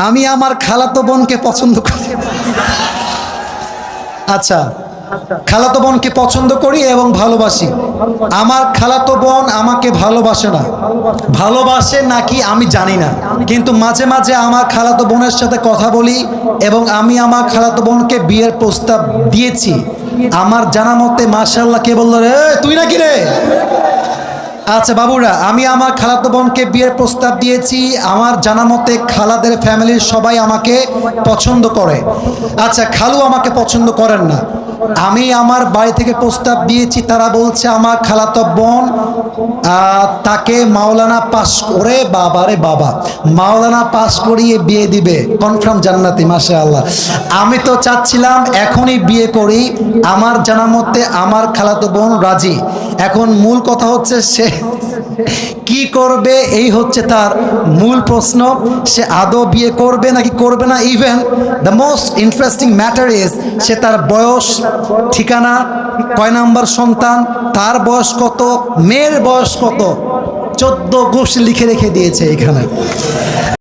আমি আমার খালাতো বোনকে পছন্দ করি। আচ্ছা, খালাতো বোনকে পছন্দ করি এবং ভালোবাসি। আমার খালাতো বোন আমাকে ভালোবাসে না, ভালোবাসে নাকি আমি জানি না, কিন্তু মাঝে মাঝে আমার খালাতো বোনের সাথে কথা বলি এবং আমি আমার খালাতো বোনকে বিয়ের প্রস্তাব দিয়েছি। আমার জানা মতে মাশাআল্লাহ, কে বলল রে, তুই নাকি রে? আচ্ছা বাবুরা, আমি আমার খালাতো বোনকে বিয়ের প্রস্তাব দিয়েছি। আমার জানা মতে খালাদের ফ্যামিলির সবাই আমাকে পছন্দ করে। আচ্ছা, খালু আমাকে পছন্দ করেন না। আমি আমার বাড়ি থেকে প্রস্তাব দিয়েছি, তারা বলছে আমার খালাতো বোন তাকে মাওলানা পাস করে, বাবারে বাবা, মাওলানা পাস করিয়ে বিয়ে দিবে, কনফার্ম জান্নাতি, মাশাআল্লাহ। আমি তো চাচ্ছিলাম এখনই বিয়ে করি। আমার জানা মতে আমার খালাতো বোন রাজি। এখন মূল কথা হচ্ছে সে কি করবে, এই হচ্ছে তার মূল প্রশ্ন। সে আদৌ বিয়ে করবে নাকি করবে না। Even the most interesting matter is সে তার বয়স, ঠিকানা, কয় নাম্বার সন্তান, তার বয়স কত, মেয়ের বয়স কত, 14 গোষ্ঠী লিখে রেখে দিয়েছে এখানে।